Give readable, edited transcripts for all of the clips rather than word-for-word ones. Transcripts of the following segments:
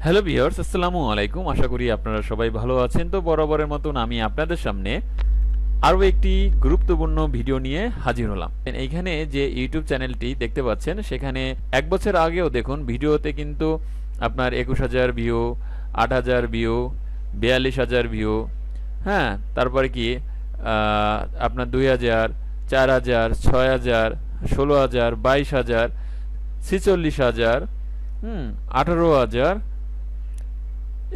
Hello viewers, আসসালামু আলাইকুম। আশা করি আপনারা সবাই ভালো আছেন। তো বরাবরের মতন আমি আপনাদের সামনে আরও একটি গুরুত্বপূর্ণ ভিডিও নিয়ে হাজির হলাম। এইখানে যে ইউটিউব চ্যানেলটি দেখতে পাচ্ছেন, সেখানে এক বছর আগেও দেখুন ভিডিওতে কিন্তু আপনার ২১,০০০ ভিউ, ৮,০০০ ভিউ, ৪২,০০০ ভিউ, হ্যাঁ, তারপরে কি আপনার ২,০০০, ৪,০০০, ৬,০০০, ১৬,০০০, ২২,০০০, ৪৬,০০০, ১৮,০০০,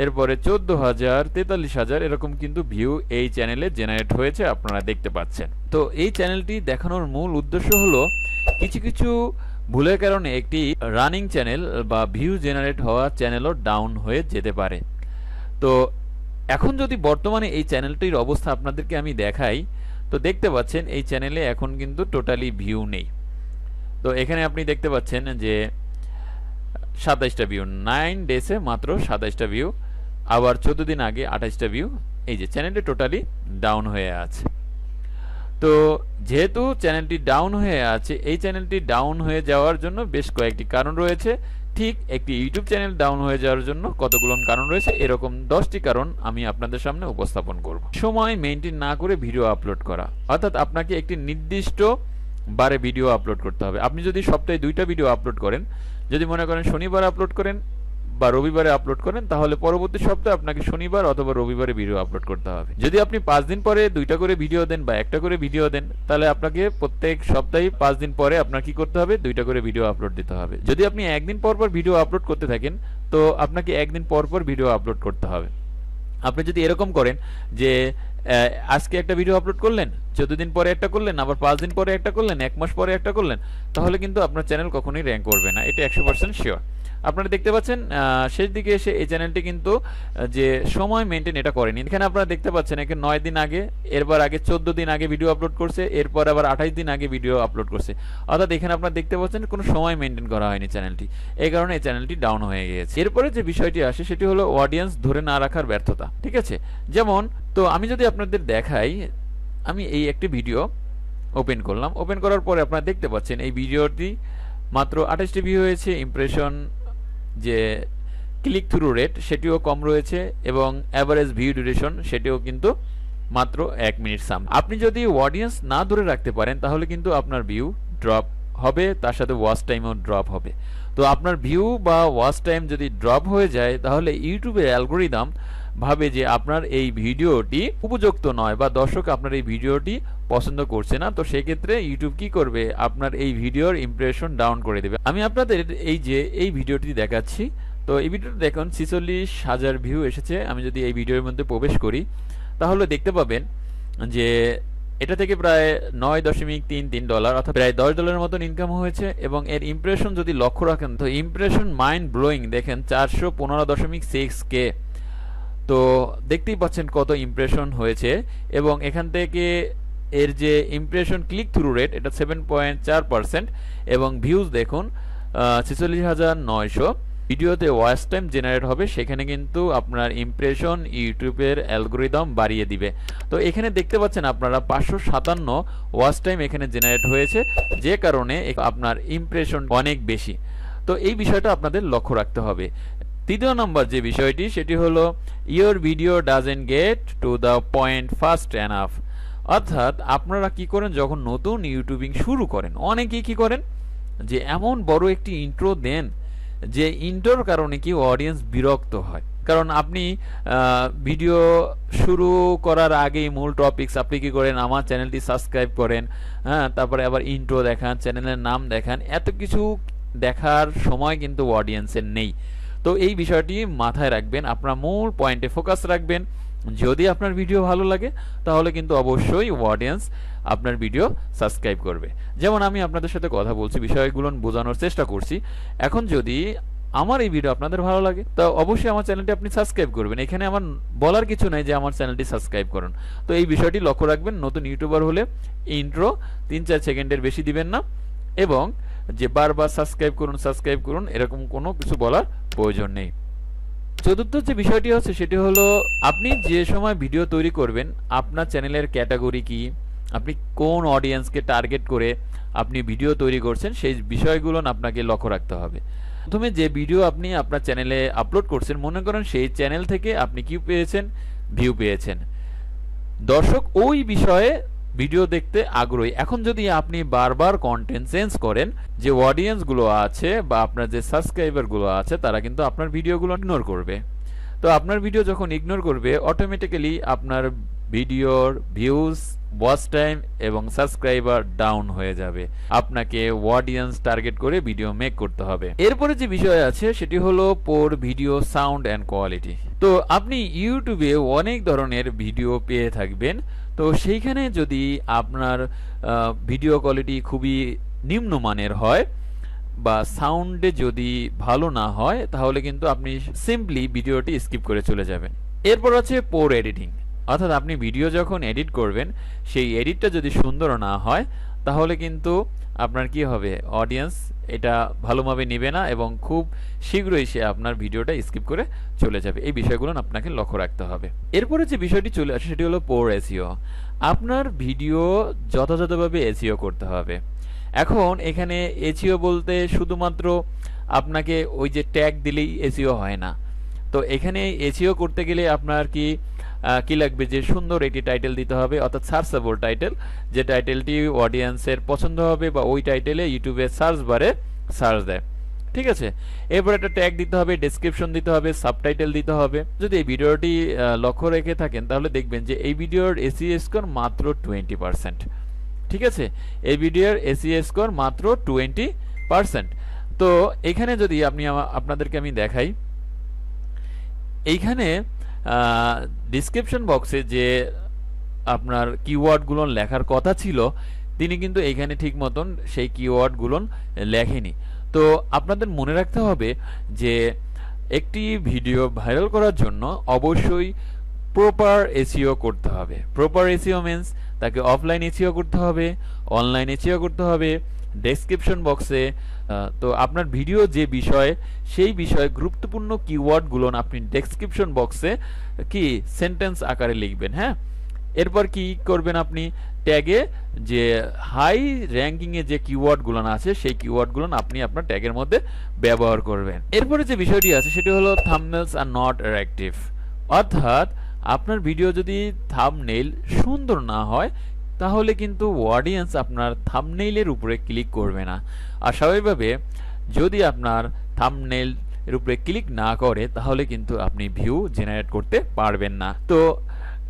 এরপরে ১৪,০০০, ৪৩,০০০ এরকম কিন্তু ভিউ এই চ্যানেলে জেনারেট হয়েছে, আপনারা দেখতে পাচ্ছেন। তো এই চ্যানেলটি দেখানোর মূল উদ্দেশ্য হলো কিছু কিছু ভুলের কারণে একটি রানিং চ্যানেল বা ভিউ জেনারেট হওয়া চ্যানেলও ডাউন হয়ে যেতে পারে। তো এখন যদি বর্তমানে এই চ্যানেলটির অবস্থা আপনাদেরকে আমি দেখাই, তো দেখতে পাচ্ছেন এই চ্যানেলে এখন কিন্তু টোটালি ভিউ নেই। তো এখানে আপনি দেখতে পাচ্ছেন যে ২৭টা ভিউ, 9 ডেসে মাত্র ২৭টা ভিউ, আবার 14 দিন আগে 28টা ভিউ। এই যে চ্যানেলটি টোটালি ডাউন হয়ে আছে। তো যেহেতু চ্যানেলটি ডাউন হয়ে আছে, এই চ্যানেলটি ডাউন হয়ে যাওয়ার জন্য বেশ কয়েকটি কারণ রয়েছে। ঠিক একটি ইউটিউব চ্যানেল ডাউন হয়ে যাওয়ার জন্য কতগুলো কারণ রয়েছে, এরকম 10টি কারণ আমি আপনাদের সামনে উপস্থাপন করব। সময় মেনটেন না করে ভিডিও আপলোড করা, অর্থাৎ আপনাকে একটি নির্দিষ্ট বারে ভিডিও আপলোড করতে হবে। আপনি যদি সপ্তাহে 2টা ভিডিও আপলোড করেন, যদি মনে করেন শনিবার আপলোড করেন বা রবিবারে আপলোড করেন, তাহলে পরবর্তী সপ্তাহে আপনাকে শনিবার অথবা রবিবারে ভিডিও আপলোড করতে হবে। যদি আপনি 5 দিন পরে 2টা করে ভিডিও দেন বা একটা করে ভিডিও দেন, তাহলে আপনাকে প্রত্যেক সপ্তাহে 5 দিন পরে আপনার কি করতে হবে, 2টা করে ভিডিও আপলোড দিতে হবে। যদি আপনি একদিন পর পর ভিডিও আপলোড করতে থাকেন, তো আপনাকে একদিন পর পর ভিডিও আপলোড করতে হবে। আপনি যদি এরকম করেন যে আজকে একটা ভিডিও আপলোড করলেন, 14 দিন পরে একটা করলেন, আবার 5 দিন পরে একটা করলেন, 1 মাস পরে একটা করলেন, তাহলে কিন্তু আপনার চ্যানেল কখনোই র্যাঙ্ক করবে না, এটা 100% শিওর। আপনারা দেখতে পাচ্ছেন শেষ দিকে এসে এই চ্যানেলটি কিন্তু যে সময় মেনটেন এটা করেনি। এখানে আপনারা দেখতে পাচ্ছেন একে 9 দিন আগে, এরপর আগে 14 দিন আগে ভিডিও আপলোড করছে, এরপর আবার 28 দিন আগে ভিডিও আপলোড করছে। অর্থাৎ এখানে আপনারা দেখতে পাচ্ছেন কোনো সময় মেনটেন করা হয়নি চ্যানেলটি, এই কারণে এই চ্যানেলটি ডাউন হয়ে গিয়েছে। এরপরে যে বিষয়টি আসে সেটি হলো অডিয়েন্স ধরে না রাখার ব্যর্থতা। ঠিক আছে, যেমন তো আমি যদি আপনাদের দেখাই, আমি এই একটি ভিডিও ওপেন করলাম, ওপেন করার পরে আপনারা দেখতে পাচ্ছেন এই ভিডিওটি মাত্র 28টি ভিউ হয়েছে, ইমপ্রেশন যে ক্লিক থ্রু রেট সেটিও কম রয়েছে, এবং অ্যাভারেজ ভিউ ডিউরেশন সেটিও কিন্তু মাত্র 1 মিনিট সাম। আপনি যদি অডিয়েন্স না ধরে রাখতে পারেন, তাহলে কিন্তু আপনার ভিউ ড্রপ হবে, তার সাথে ওয়াচ টাইমও ড্রপ হবে। তো আপনার ভিউ বা ওয়াচ টাইম যদি ড্রপ হয়ে যায়, তাহলে ইউটিউবের অ্যালগোরিদম ভাবে যে আপনার এই ভিডিওটি উপযুক্ত নয় বা দর্শক আপনার এই ভিডিওটি পছন্দ করছে না। তো সেক্ষেত্রে ইউটিউব কি করবে, আপনার এই ভিডিওর ইমপ্রেশন ডাউন করে দেবে। আমি আপনাদের এই ভিডিওটি দেখাচ্ছি। তো এই ভিডিওটি দেখুন 46,000 ভিউ এসেছে। আমি যদি এই ভিডিওর মধ্যে প্রবেশ করি, তাহলে দেখতে পাবেন যে এটা থেকে প্রায় $9.33 অর্থাৎ প্রায় $10 মতন ইনকাম হয়েছে, এবং এর ইমপ্রেশন যদি লক্ষ্য রাখেন, তো ইমপ্রেশন মাইন্ড ব্লোয়িং, দেখেন 415.6K। তো দেখতেই পাচ্ছেন কত ইমপ্রেশন হয়েছে, এবং এখান থেকে এর যে ইমপ্রেশন ক্লিক থ্রু রেট এটা 7.4%, এবং ভিউজ দেখুন 46,900। ভিডিওতে ওয়াচ টাইম জেনারেট হবে, সেখানে কিন্তু আপনার ইমপ্রেশন ইউটিউবের অ্যালগোরিদম বাড়িয়ে দিবে। তো এখানে দেখতে পাচ্ছেন আপনারা 557 ওয়াচ টাইম এখানে জেনারেট হয়েছে, যে কারণে আপনার ইমপ্রেশন অনেক বেশি। তো এই বিষয়টা আপনাদের লক্ষ্য রাখতে হবে। তৃতীয় নম্বর যে বিষয়টি, সেটি হলো your video doesn't gate to the point fast enough. অর্থাৎ আপনারা কি করেন, যখন নতুন ইউটিউবিং শুরু করেন, অনেকেই কি করেন যে এমন বড় একটি ইন্ট্রো দেন যে ইন্ট্রোর কারণে কি অডিয়েন্স বিরক্ত হয়। কারণ আপনি ভিডিও শুরু করার আগেই মূল টপিকস আপনি কি করেন, আমার চ্যানেলটি সাবস্ক্রাইব করেন, হ্যাঁ, তারপরে আবার ইন্ট্রো দেখান, চ্যানেলের নাম দেখান, এত কিছু দেখার সময় কিন্তু অডিয়েন্সের নেই। তো এই বিষয়টি মাথায় রাখবেন, আপনার মূল পয়েন্টে ফোকাস রাখবেন। যদি আপনার ভিডিও ভালো লাগে, তাহলে কিন্তু অবশ্যই অডিয়েন্স আপনার ভিডিও সাবস্ক্রাইব করবে। যেমন আমি আপনাদের সাথে কথা বলছি, বিষয়গুলো বোঝানোর চেষ্টা করছি। এখন যদি আমার এই ভিডিও আপনাদের ভালো লাগে, তো অবশ্যই আমার চ্যানেলটি আপনি সাবস্ক্রাইব করবেন। এখানে আমার বলার কিছু নাই যে আমার চ্যানেলটি সাবস্ক্রাইব করুন। তো এই বিষয়টি লক্ষ্য রাখবেন, নতুন ইউটিউবার হলে ইন্ট্রো 3-4 সেকেন্ডের বেশি দিবেন না, এবং যে বারবার সাবস্ক্রাইব করুন এরকম কোনো কিছু বলার প্রয়োজন নেই। চতুর্থ যে বিষয়টি হচ্ছে সেটি হলো, আপনি যে সময় ভিডিও তৈরি করবেন, আপনার চ্যানেলের ক্যাটাগরি কি, আপনি কোন অডিয়েন্সকে টার্গেট করে আপনি ভিডিও তৈরি করছেন সেই বিষয়গুলো আপনাকে লক্ষ্য রাখতে হবে। প্রথমে যে ভিডিও আপনি আপনার চ্যানেলে আপলোড করছেন, মনে করেন সেই চ্যানেল থেকে আপনি কি পেয়েছেন, ভিউ পেয়েছেন, দর্শক ওই বিষয়ে ভিডিও দেখতে আগ্রহী। এখন যদি আপনি বারবার কন্টেন্ট চেঞ্জ করেন, যে অডিয়েন্সগুলো আছে বা আপনার যে সাবস্ক্রাইবারগুলো আছে তারা কিন্তু আপনার ভিডিওগুলো ইগনোর করবে। তো আপনার ভিডিও যখন ইগনোর করবে, অটোমেটিক্যালি আপনার ভিডিওর ভিউজ, ওয়াচ টাইম এবং সাবস্ক্রাইবার ডাউন হয়ে যাবে। আপনাকে অডিয়েন্স টার্গেট করে ভিডিও মেক করতে হবে। এরপরে যে বিষয় আছে সেটি হলো পোর ভিডিও সাউন্ড অ্যান্ড কোয়ালিটি। তো আপনি ইউটিউবে অনেক ধরনের ভিডিও পেয়ে থাকবেন। তো সেইখানে যদি আপনার ভিডিও কোয়ালিটি খুবই নিম্নমানের হয় বা সাউন্ডে যদি ভালো না হয়, তাহলে কিন্তু আপনি সিম্পলি ভিডিওটি স্কিপ করে চলে যাবেন। এরপর আছে পোর এডিটিং, অর্থাৎ আপনি ভিডিও যখন এডিট করবেন সেই এডিটটা যদি সুন্দর না হয়, তাহলে কিন্তু আপনার কি হবে, অডিয়েন্স এটা ভালোভাবে নেবে না এবং খুব শীঘ্রই সে আপনার ভিডিওটা স্কিপ করে চলে যাবে। এই বিষয়গুলো আপনাকে লক্ষ্য রাখতে হবে। এরপরে যে বিষয়টি চলে আসে সেটি হলো পোর এসইও। আপনার ভিডিও যথাযথভাবে এসইও করতে হবে। এখন এখানে এসইও বলতে শুধুমাত্র আপনাকে ওই যে ট্যাগ দিলেই এসইও হয় না। তো এখানে এসইও করতে গেলে আপনার কি লাগবে, যে সুন্দর একটি টাইটেল দিতে হবে, অর্থাৎ সার্চেবল টাইটেল, যে টাইটেলটি অডিয়েন্সের পছন্দ হবে বা ওই টাইটেলে ইউটিউবের সার্চ বারে সার্চ দেয়। ঠিক আছে, এরপর একটা ট্যাগ দিতে হবে, ডেসক্রিপশন দিতে হবে, সাবটাইটেল দিতে হবে। যদি এই ভিডিওটি লক্ষ্য রেখে থাকেন তাহলে দেখবেন যে এই ভিডিওর এসইও স্কোর মাত্র 20%। ঠিক আছে, এই ভিডিওর এসইও স্কোর মাত্র 20%। তো এখানে যদি আপনাদেরকে আমি দেখাই, এইখানে ডিসক্রিপশন বক্সে যে আপনার কিওয়ার্ডগুলো লেখার কথা ছিল, তিনি কিন্তু এইখানে ঠিক মতন সেই কিওয়ার্ডগুলো লেখেনি। তো আপনাদের মনে রাখতে হবে যে একটি ভিডিও ভাইরাল করার জন্য অবশ্যই প্রপার এসইও করতে হবে। প্রপার এসইও মিন্স তাকে অফলাইন এসইও করতে হবে, অনলাইন এসইও করতে হবে, ডেসক্রিপশন বক্সে। তো আপনার ভিডিও যে বিষয়, সেই বিষয়ে গুরুত্বপূর্ণ কিওয়ার্ডগুলো আপনি ডেসক্রিপশন বক্সে কি সেন্টেন্স আকারে লিখবেন। হ্যাঁ, এরপর কি করবেন, আপনি ট্যাগে যে হাই র্যাঙ্কিংয়ে যে কিওয়ার্ডগুলো আছে সেই কিওয়ার্ডগুলো আপনি আপনার ট্যাগের মধ্যে ব্যবহার করবেন। এরপরে যে বিষয়টি আছে সেটি হলো থাম্বনেলস আর নট অ্যাট্রাকটিভ, অর্থাৎ আপনার ভিডিও যদি থাম্বনেইল সুন্দর না হয়, তাহলে কিন্তু অডিয়েন্স আপনার থাম্বনেইলের উপরে ক্লিক করবে না। আর স্বাভাবিকভাবে যদি আপনার থাম্বনেইল এর উপরে ক্লিক না করে, তাহলে কিন্তু আপনি ভিউ জেনারেট করতে পারবেন না। তো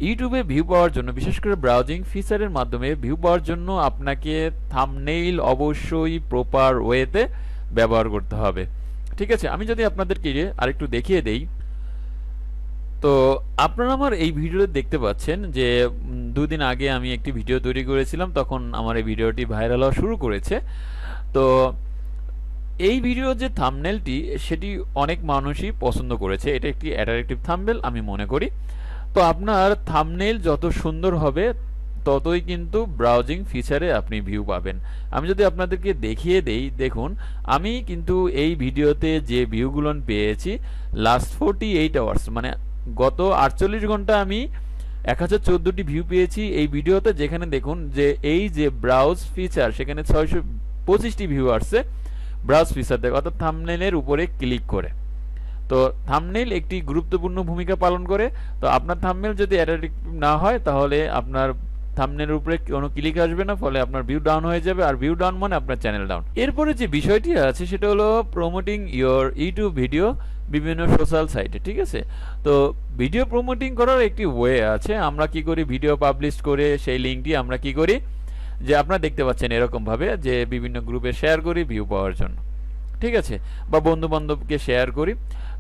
ইউটিউবে ভিউ পাওয়ার জন্য, বিশেষ করে ব্রাউজিং ফিচারের মাধ্যমে ভিউ পাওয়ার জন্য আপনাকে থাম্বনেইল অবশ্যই প্রপার ওয়েতে ব্যবহার করতে হবে। ঠিক আছে, আমি যদি আপনাদেরকে আরেকটু দেখিয়ে দেই, তো আপনারা আমার এই ভিডিওতে দেখতে পাচ্ছেন যে দুদিন আগে আমি একটি ভিডিও তৈরি করেছিলাম, তখন আমার এই ভিডিওটি ভাইরাল হওয়া শুরু করেছে। তো এই ভিডিওর যে থাম্বনেলটি সেটি অনেক মানুষই পছন্দ করেছে, এটা একটি অ্যাট্রাকটিভ থাম্বনেল আমি মনে করি। তো আপনার থাম্বনেল যত সুন্দর হবে ততই কিন্তু ব্রাউজিং ফিচারে আপনি ভিউ পাবেন। আমি যদি আপনাদেরকে দেখিয়ে দেই, দেখুন আমি কিন্তু এই ভিডিওতে যে ভিউগুলো পেয়েছি লাস্ট 48 আওয়ার্স, মানে গত 48 ঘন্টা আমি 1014টি ভিউ পেয়েছি এই ভিডিওতে, যেখানে দেখুন যে এই যে ব্রাউজ ফিচার সেখানে 625টি ভিউ আসছে ব্রাউজ ফিচার দেখে, অর্থাৎ থাম্বনেইলের উপরে ক্লিক করে। তো থাম্বনেইল একটি গুরুত্বপূর্ণ ভূমিকা পালন করে। তো আপনার থাম্বনেইল যদি অ্যাট্রাকটিভ না হয়, তাহলে আপনার থাম্বনেইলের উপরে কোনো ক্লিক আসবে না, ফলে আপনার ভিউ ডাউন হয়ে যাবে, আর ভিউ ডাউন মানে আপনার চ্যানেল ডাউন। এরপরে যে বিষয়টি আছে সেটা হলো প্রমোটিং ইওর ইউটিউব ভিডিও বিভিন্ন সোশ্যাল সাইটে। ঠিক আছে, তো ভিডিও প্রমোটিং করার একটি ওয়ে আছে। আমরা কি করি, ভিডিও পাবলিশ করে সেই লিঙ্কটি আমরা কি করি, যে আপনারা দেখতে পাচ্ছেন এরকম ভাবে যে বিভিন্ন গ্রুপে শেয়ার করি ভিউ পাওয়ার জন্য। ঠিক আছে, বা বন্ধু বান্ধবকে শেয়ার করি।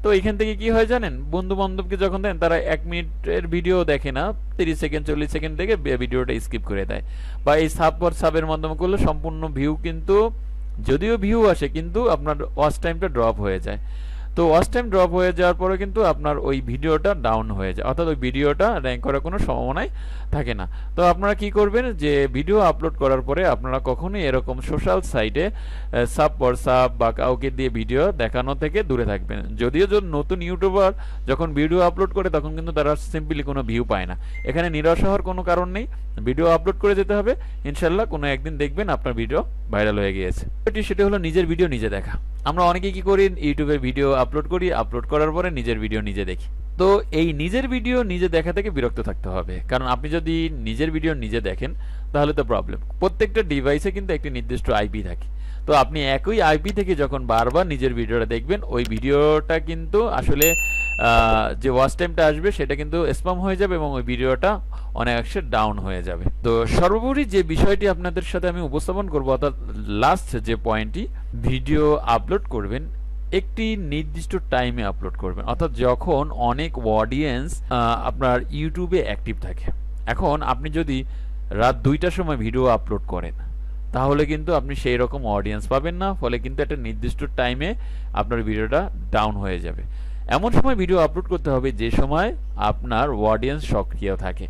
তো এখান থেকে কি হয় জানেন, বন্ধু বান্ধবকে যখন দেন তারা 1 মিনিটের ভিডিও দেখে না, 30 সেকেন্ড 40 সেকেন্ড দেখে ভিডিওটা স্কিপ করে দেয়। বা এই সাবের মাধ্যমে করলে সম্পূর্ণ ভিউ কিন্তু, যদিও ভিউ আসে কিন্তু আপনার ওয়াচ টাইমটা ড্রপ হয়ে যায়। তো ওয়াচ টাইম ড্রপ হয়ে যাওয়ার পরে কিন্তু আপনার ওই ভিডিওটা ডাউন হয়ে যায়, অর্থাৎ ওই ভিডিওটা র্যাঙ্ক করার কোনো সম্ভাবনাই থাকে না। তো আপনারা কি করবেন, যে ভিডিও আপলোড করার পরে আপনারা কখনোই এরকম সোশ্যাল সাইটে সাব হোয়াটসঅ্যাপ বা কাউকে দিয়ে ভিডিও দেখানো থেকে দূরে থাকবেন। যদিও নতুন ইউটিউবার যখন ভিডিও আপলোড করে তখন কিন্তু তারা সিম্পলি কোনো ভিউ পায় না। এখানে নিরাশ হওয়ার কোনো কারণ নেই, ভিডিও আপলোড করে যেতে হবে, ইনশাল্লাহ কোনো একদিন দেখবেন আপনার ভিডিও ভাইরাল হয়ে গিয়েছে। সেটা হলো নিজের ভিডিও নিজে দেখা। আমরা অনেকে কি করি, ইউটিউবে ভিডিও আপলোড করি, আপলোড করার পরে নিজের ভিডিও নিজে দেখি। তো এই নিজের ভিডিও নিজে দেখা থেকে বিরক্ত থাকতে হবে, কারণ আপনি যদি নিজের ভিডিও নিজে দেখেন তাহলে তো প্রবলেম। প্রত্যেকটা ডিভাইসে কিন্তু একটি নির্দিষ্ট আইপি থাকে। তো আপনি একই আইপি থেকে যখন বারবার নিজের ভিডিওটা দেখবেন, ওই ভিডিওটা কিন্তু আসলে যে ওয়াচ টাইমটা আসবে সেটা কিন্তু স্প্যাম হয়ে যাবে এবং ওই ভিডিওটা অনেকাংশে ডাউন হয়ে যাবে। তো সর্বোপরি যে বিষয়টি আপনাদের সাথে আমি উপস্থাপন করবো, অর্থাৎ লাস্ট যে পয়েন্টটি, ভিডিও আপলোড করবেন একটি নির্দিষ্ট টাইমে আপলোড করবেন, অর্থাৎ যখন অনেক অডিয়েন্স আপনার ইউটিউবে অ্যাক্টিভ থাকে। এখন আপনি যদি রাত 2টার সময় ভিডিও আপলোড করেন তাহলে কিন্তু আপনি সেই রকম অডিয়েন্স পাবেন না, ফলে কিন্তু একটা নির্দিষ্ট টাইমে আপনার ভিডিওটা ডাউন হয়ে যাবে। এমন সময় ভিডিও আপলোড করতে হবে যে সময় আপনার অডিয়েন্স সক্রিয় থাকে।